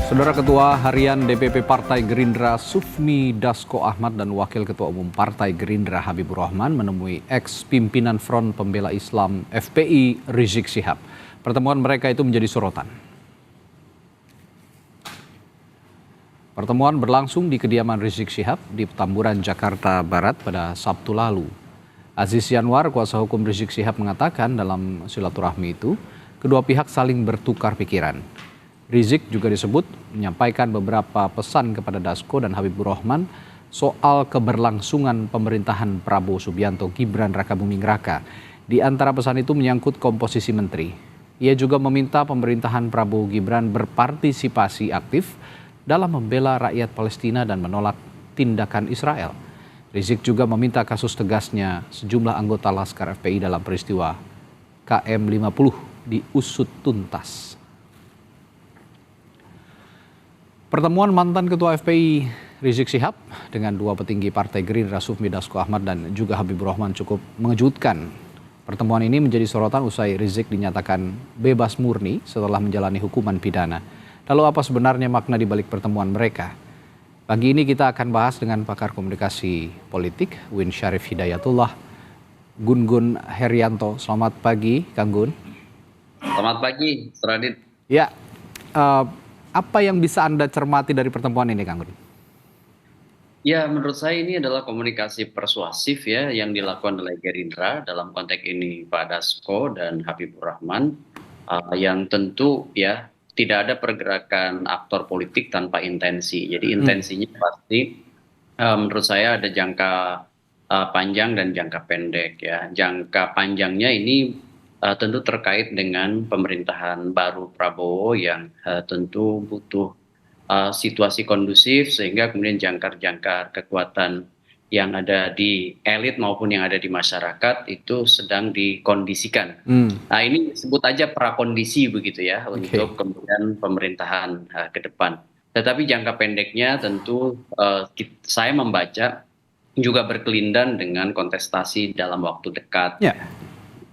Saudara Ketua Harian DPP Partai Gerindra Sufmi Dasko Ahmad dan Wakil Ketua Umum Partai Gerindra Habibur Rahman menemui ex-pimpinan Front Pembela Islam FPI Rizik Syihab. Pertemuan mereka itu menjadi sorotan. Pertemuan berlangsung di kediaman Rizik Syihab di Petamburan, Jakarta Barat pada Sabtu lalu. Aziz Yanwar, kuasa hukum Rizik Syihab, mengatakan dalam silaturahmi itu, kedua pihak saling bertukar pikiran. Rizik juga disebut menyampaikan beberapa pesan kepada Dasko dan Habibur Rahman soal keberlangsungan pemerintahan Prabowo Subianto Gibran Rakabuming Raka. Di antara pesan itu menyangkut komposisi menteri. Ia juga meminta pemerintahan Prabowo Gibran berpartisipasi aktif dalam membela rakyat Palestina dan menolak tindakan Israel. Rizik juga meminta kasus tegasnya sejumlah anggota Laskar FPI dalam peristiwa KM50 diusut tuntas. Pertemuan mantan Ketua FPI Rizik Syihab dengan dua petinggi Partai Gerindra Sufmi Dasko Ahmad dan juga Habibur Rahman cukup mengejutkan. Pertemuan ini menjadi sorotan usai Rizik dinyatakan bebas murni setelah menjalani hukuman pidana. Lalu apa sebenarnya makna di balik pertemuan mereka? Pagi ini kita akan bahas dengan pakar komunikasi politik Win Syarif Hidayatullah, Gun Herianto. Selamat pagi, Kang Gun. Selamat pagi, Radit. Ya, apa yang bisa Anda cermati dari pertemuan ini, Kang Gun? Ya, menurut saya ini adalah komunikasi persuasif ya yang dilakukan oleh Gerindra, dalam konteks ini Pak Dasko dan Habibur Rahman, yang tentu ya tidak ada pergerakan aktor politik tanpa intensi. Jadi intensinya pasti menurut saya ada jangka panjang dan jangka pendek ya. Jangka panjangnya ini tentu terkait dengan pemerintahan baru Prabowo yang tentu butuh situasi kondusif sehingga kemudian jangkar-jangkar kekuatan yang ada di elit maupun yang ada di masyarakat itu sedang dikondisikan. Nah, ini sebut aja prakondisi begitu ya untuk kemudian pemerintahan ke depan. Tetapi jangka pendeknya tentu saya membaca juga berkelindan dengan kontestasi dalam waktu dekat. Ya.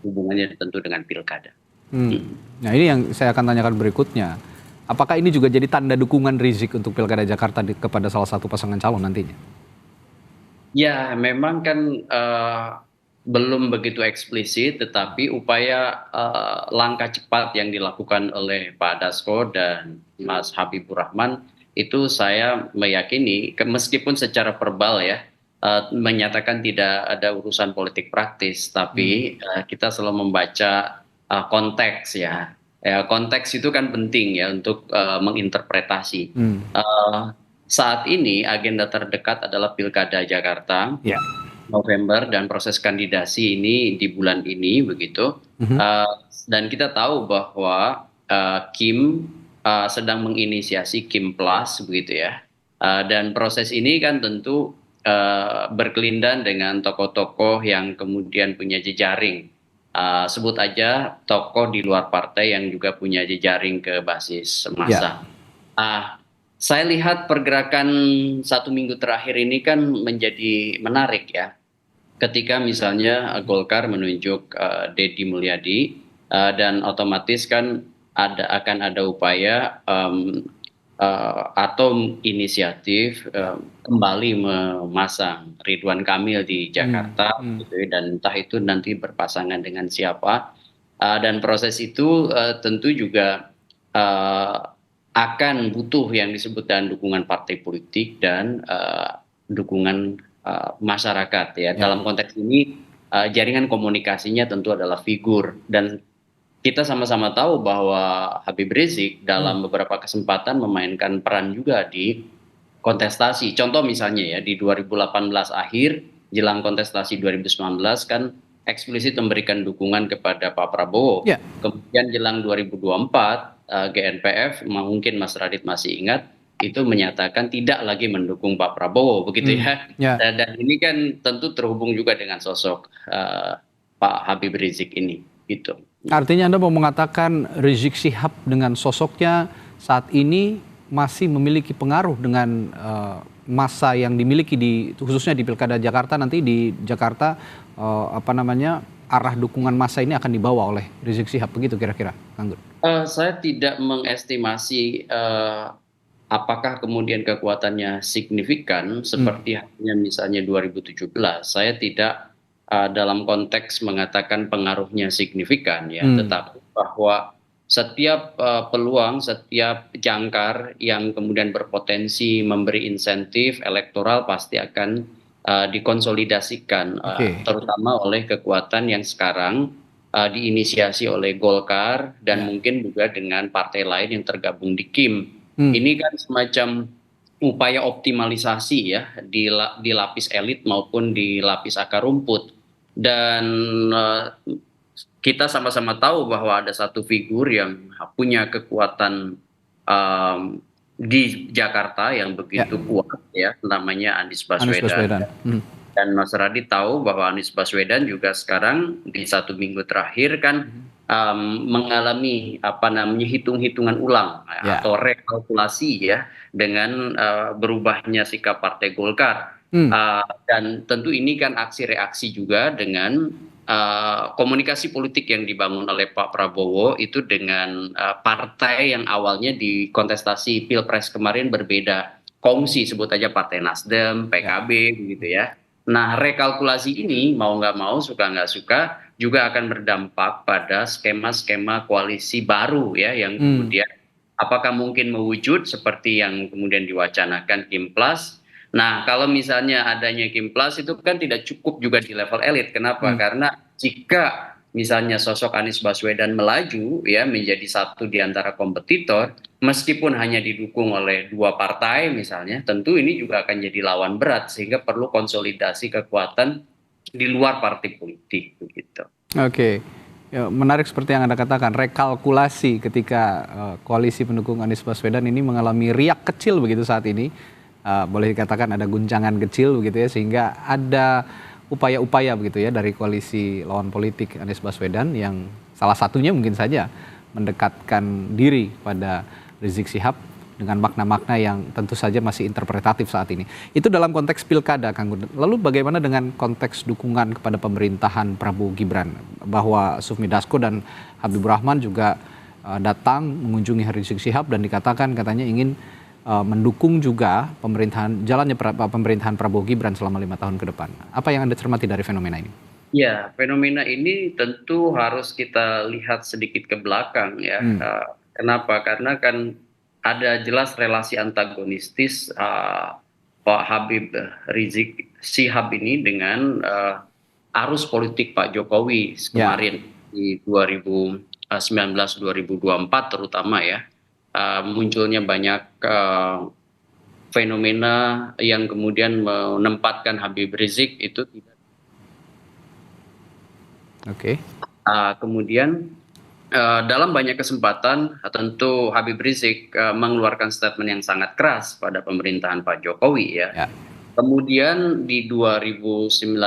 Hubungannya tentu dengan pilkada. Nah, ini yang saya akan tanyakan berikutnya. Apakah ini juga jadi tanda dukungan Rizik untuk pilkada Jakarta kepada salah satu pasangan calon nantinya? Ya, memang kan belum begitu eksplisit, tetapi upaya langkah cepat yang dilakukan oleh Pak Dasko dan Mas Habibur Rahman itu saya meyakini, meskipun secara verbal ya, menyatakan tidak ada urusan politik praktis, tapi kita selalu membaca konteks ya. Konteks itu kan penting ya untuk menginterpretasi. Saat ini agenda terdekat adalah Pilkada Jakarta, November, dan proses kandidasi ini di bulan ini begitu. Dan kita tahu bahwa Kim sedang menginisiasi Kim Plus begitu ya. Dan proses ini kan tentu berkelindan dengan tokoh-tokoh yang kemudian punya jejaring. Sebut aja tokoh di luar partai yang juga punya jejaring ke basis massa. Saya lihat pergerakan 1 minggu terakhir ini kan menjadi menarik ya. Ketika misalnya Golkar menunjuk Deddy Mulyadi dan otomatis kan akan ada upaya atau inisiatif kembali memasang Ridwan Kamil di Jakarta gitu, dan entah itu nanti berpasangan dengan siapa, dan proses itu tentu juga akan butuh yang disebut dengan dukungan partai politik dan dukungan masyarakat ya. Dalam konteks ini jaringan komunikasinya tentu adalah figur, dan kita sama-sama tahu bahwa Habib Rizik dalam beberapa kesempatan memainkan peran juga di kontestasi. Contoh misalnya ya di 2018 akhir jelang kontestasi 2019 kan eksplisit memberikan dukungan kepada Pak Prabowo. Kemudian jelang 2024 GNPF, mungkin Mas Radit masih ingat, itu menyatakan tidak lagi mendukung Pak Prabowo begitu ya. Dan ini kan tentu terhubung juga dengan sosok Pak Habib Rizik ini gitu. Artinya Anda mau mengatakan Rizik Syihab dengan sosoknya saat ini masih memiliki pengaruh dengan massa yang dimiliki khususnya di Pilkada Jakarta, nanti di Jakarta arah dukungan massa ini akan dibawa oleh Rizik Syihab begitu kira-kira, Kang Gun? Saya tidak mengestimasi apakah kemudian kekuatannya signifikan Hmm, seperti halnya misalnya 2017? Saya tidak dalam konteks mengatakan pengaruhnya signifikan ya, hmm, tetapi bahwa setiap peluang, setiap jangkar yang kemudian berpotensi memberi insentif elektoral pasti akan dikonsolidasikan, oke, terutama oleh kekuatan yang sekarang diinisiasi oleh Golkar dan ya, mungkin juga dengan partai lain yang tergabung di KIM. hmm, Ini kan semacam upaya optimalisasi ya di lapis elit maupun di lapis akar rumput. Dan eh, kita sama-sama tahu bahwa ada satu figur yang punya kekuatan em, di Jakarta yang ya, begitu kuat ya, namanya Anies Anies Baswedan. Baswedan. Hmm, Dan Mas Radit tahu bahwa Anies Baswedan juga sekarang di 1 minggu terakhir kan hmm, mengalami apa namanya hitung-hitungan ulang ya, atau rekalkulasi ya dengan berubahnya sikap Partai Golkar. hmm, Dan tentu ini kan aksi reaksi juga dengan komunikasi politik yang dibangun oleh Pak Prabowo itu dengan partai yang awalnya di kontestasi Pilpres kemarin berbeda. Kongsi sebut aja Partai Nasdem, ya, PKB begitu ya. Nah, rekalkulasi ini mau nggak mau, suka nggak suka, juga akan berdampak pada skema-skema koalisi baru ya, yang hmm, kemudian apakah mungkin mewujud seperti yang kemudian diwacanakan Kim Plus. Nah, kalau misalnya adanya Kim Plus itu kan tidak cukup juga di level elit. Kenapa? hmm, Karena jika misalnya sosok Anies Baswedan melaju ya menjadi satu di antara kompetitor, meskipun hanya didukung oleh dua partai misalnya, tentu ini juga akan jadi lawan berat sehingga perlu konsolidasi kekuatan di luar partai politik begitu. oke. Ya, menarik seperti yang Anda katakan, rekalkulasi ketika koalisi pendukung Anies Baswedan ini mengalami riak kecil begitu saat ini. Boleh dikatakan ada guncangan kecil begitu ya, sehingga ada upaya-upaya begitu ya dari koalisi lawan politik Anies Baswedan yang salah satunya mungkin saja mendekatkan diri pada Rizik Syihab dengan makna-makna yang tentu saja masih interpretatif saat ini. Itu dalam konteks pilkada, Kang Gun. Lalu bagaimana dengan konteks dukungan kepada pemerintahan Prabowo Gibran? Bahwa Sufmi Dasko dan Habibur Rahman juga datang mengunjungi Rizik Syihab dan dikatakan katanya ingin mendukung juga jalannya pemerintahan Prabowo Gibran selama 5 tahun ke depan. Apa yang Anda cermati dari fenomena ini? Ya, fenomena ini tentu harus kita lihat sedikit ke belakang ya. Hmm, Kenapa? Karena kan ada jelas relasi antagonistis Pak Habib Rizik Syihab ini dengan arus politik Pak Jokowi ya, kemarin di 2019 2024 terutama ya. Munculnya banyak fenomena yang kemudian menempatkan Habib Rizik itu tidak. oke. Kemudian dalam banyak kesempatan tentu Habib Rizik mengeluarkan statement yang sangat keras pada pemerintahan Pak Jokowi ya. Ya, Kemudian di 2019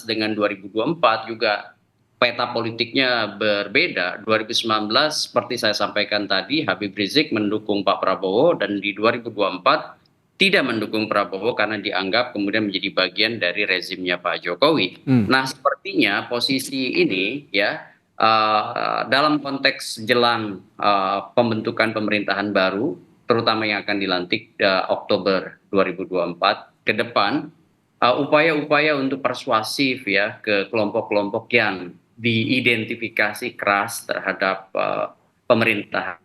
dengan 2024 juga peta politiknya berbeda. 2019 seperti saya sampaikan tadi Habib Rizik mendukung Pak Prabowo dan di 2024 tidak mendukung Prabowo karena dianggap kemudian menjadi bagian dari rezimnya Pak Jokowi. hmm, Nah, sepertinya posisi ini ya dalam konteks jelang pembentukan pemerintahan baru, terutama yang akan dilantik Oktober 2024 ke depan, upaya-upaya untuk persuasif ya ke kelompok-kelompok yang diidentifikasi keras terhadap pemerintahan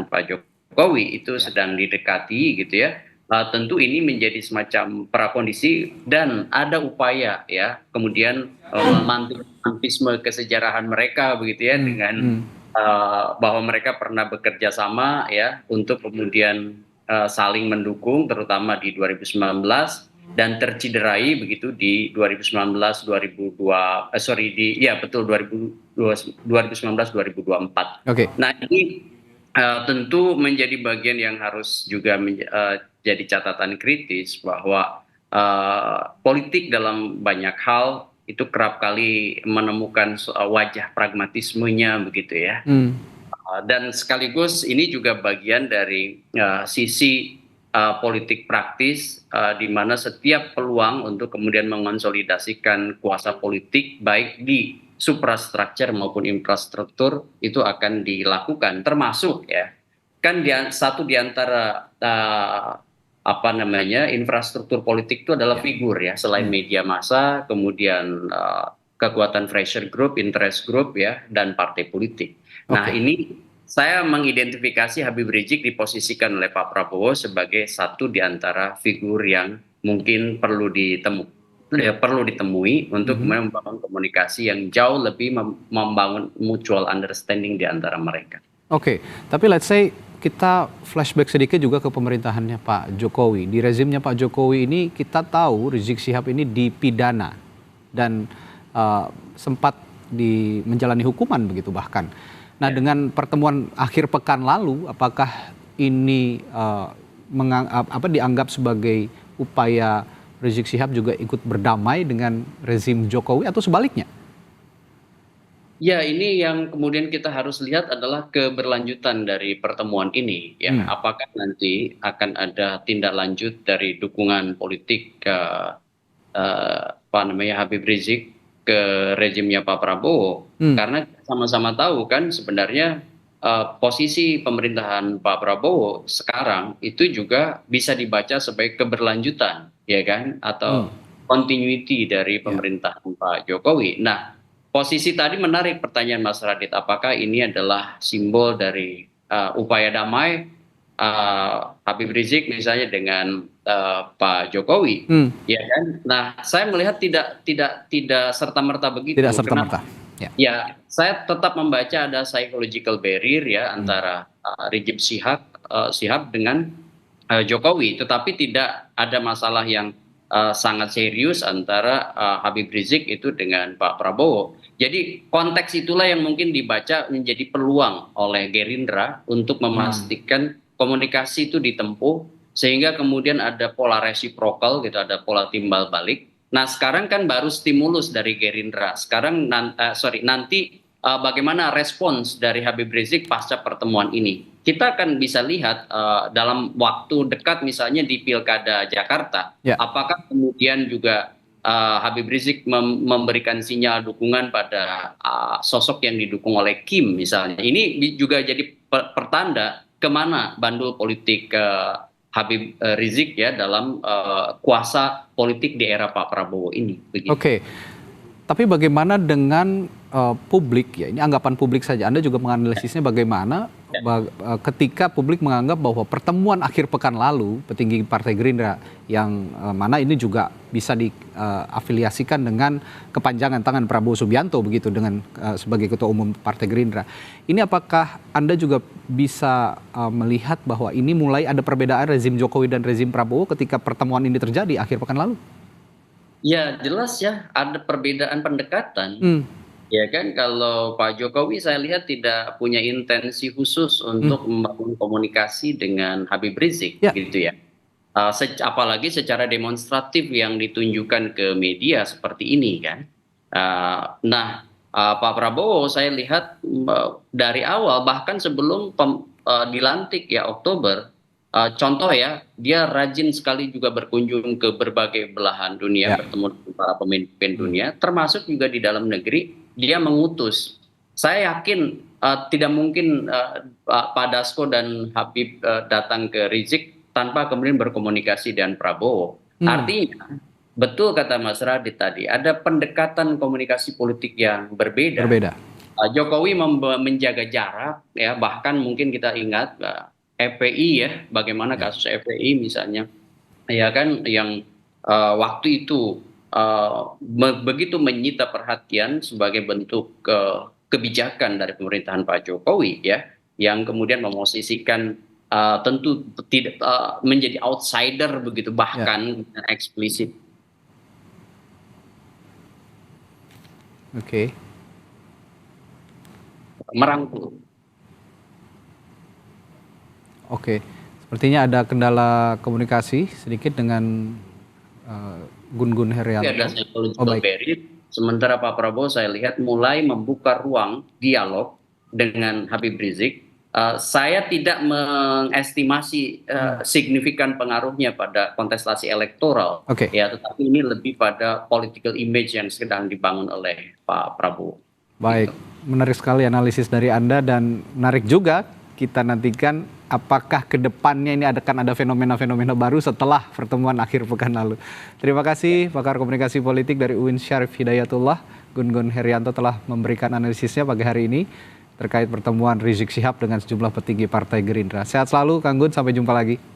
Pak Jokowi itu ya, sedang didekati gitu ya. Tentu ini menjadi semacam prakondisi dan ada upaya ya kemudian memantik romantisme kesejarahan mereka begitu ya hmm, dengan hmm, bahwa mereka pernah bekerja sama ya untuk kemudian saling mendukung terutama di 2019 dan terciderai begitu di 2019 2002 sorry di ya betul 2019 2024. oke. Nah, ini tentu menjadi bagian yang harus juga jadi catatan kritis bahwa politik dalam banyak hal itu kerap kali menemukan wajah pragmatismenya begitu ya. Hmm, Dan sekaligus ini juga bagian dari sisi politik praktis di mana setiap peluang untuk kemudian mengonsolidasikan kuasa politik baik di suprastruktur maupun infrastruktur itu akan dilakukan termasuk ya kan satu di antara apa namanya infrastruktur politik itu adalah figur ya, selain media massa, kemudian kekuatan pressure group, interest group ya, dan partai politik. Nah, Oke. ini saya mengidentifikasi Habib Rizik diposisikan oleh Pak Prabowo sebagai satu di antara figur yang mungkin perlu ditemui untuk membangun komunikasi yang jauh lebih membangun mutual understanding di antara mereka. Oke, tapi let's say kita flashback sedikit juga ke pemerintahannya Pak Jokowi. Di rezimnya Pak Jokowi ini kita tahu Rizik Syihab ini dipidana dan sempat menjalani hukuman begitu bahkan. Nah, dengan pertemuan akhir pekan lalu, apakah ini dianggap sebagai upaya Rizik Syihab juga ikut berdamai dengan rezim Jokowi atau sebaliknya? Ya, ini yang kemudian kita harus lihat adalah keberlanjutan dari pertemuan ini. Ya, apakah nanti akan ada tindak lanjut dari dukungan politik Habib Rizik ke rezimnya Pak Prabowo? Karena sama-sama tahu kan sebenarnya posisi pemerintahan Pak Prabowo sekarang itu juga bisa dibaca sebagai keberlanjutan, ya kan, atau continuity dari pemerintahan Pak Jokowi. Nah, posisi tadi menarik pertanyaan Mas Radit, apakah ini adalah simbol dari upaya damai Habib Rizik misalnya dengan Pak Jokowi, ya kan? Nah, saya melihat tidak serta-merta begitu. Tidak serta-merta. Ya, saya tetap membaca ada psychological barrier ya antara Rizik Syihab dengan Jokowi, tetapi tidak ada masalah yang sangat serius antara Habib Rizik itu dengan Pak Prabowo. Jadi konteks itulah yang mungkin dibaca menjadi peluang oleh Gerindra untuk memastikan komunikasi itu ditempuh sehingga kemudian ada pola resiprokal gitu, ada pola timbal balik. Nah, sekarang kan baru stimulus dari Gerindra. Sekarang nanti bagaimana respons dari Habib Rizik pasca pertemuan ini. Kita akan bisa lihat dalam waktu dekat misalnya di Pilkada Jakarta, apakah kemudian juga Habib Rizik memberikan sinyal dukungan pada sosok yang didukung oleh Kim misalnya. Ini juga jadi pertanda kemana bandul politik Habib Rizik ya dalam kuasa politik di era Pak Prabowo ini. Oke, tapi bagaimana dengan publik ya? Ini anggapan publik saja. Anda juga menganalisisnya bagaimana ketika publik menganggap bahwa pertemuan akhir pekan lalu petinggi Partai Gerindra yang mana ini juga bisa diafiliasikan dengan kepanjangan tangan Prabowo Subianto begitu dengan sebagai ketua umum Partai Gerindra. Ini apakah Anda juga bisa melihat bahwa ini mulai ada perbedaan rezim Jokowi dan rezim Prabowo ketika pertemuan ini terjadi akhir pekan lalu? Ya, jelas ya ada perbedaan pendekatan. Ya kan, kalau Pak Jokowi saya lihat tidak punya intensi khusus untuk membangun komunikasi dengan Habib Rizik, gitu ya. Apalagi secara demonstratif yang ditunjukkan ke media seperti ini kan. Pak Prabowo saya lihat dari awal bahkan sebelum dilantik ya Oktober. Contoh ya, dia rajin sekali juga berkunjung ke berbagai belahan dunia, bertemu dengan para pemimpin dunia, termasuk juga di dalam negeri, dia mengutus. Saya yakin tidak mungkin Pak Dasko dan Habib datang ke Rizik tanpa kemudian berkomunikasi dengan Prabowo. Artinya, betul kata Mas Radit tadi, ada pendekatan komunikasi politik yang berbeda. Jokowi menjaga jarak, ya bahkan mungkin kita ingat FPI ya, bagaimana kasus FPI misalnya, ya kan, yang waktu itu begitu menyita perhatian sebagai bentuk kebijakan dari pemerintahan Pak Jokowi ya, yang kemudian memosisikan tentu tidak menjadi outsider begitu bahkan eksplisit. Merangkul. Oke, sepertinya ada kendala komunikasi sedikit dengan Gun Herianto. Ada psychological barrier. Sementara Pak Prabowo saya lihat mulai membuka ruang dialog dengan Habib Rizik. Saya tidak mengestimasi signifikan pengaruhnya pada kontestasi elektoral, ya, tetapi ini lebih pada political image yang sedang dibangun oleh Pak Prabowo. Baik, menarik sekali analisis dari Anda dan menarik juga kita nantikan apakah ke depannya ini akan ada fenomena-fenomena baru setelah pertemuan akhir pekan lalu. Terima kasih pakar komunikasi politik dari UIN Syarif Hidayatullah, Gun Gun Herianto telah memberikan analisisnya pagi hari ini terkait pertemuan Rizik Syihab dengan sejumlah petinggi Partai Gerindra. Sehat selalu Kang Gun, sampai jumpa lagi.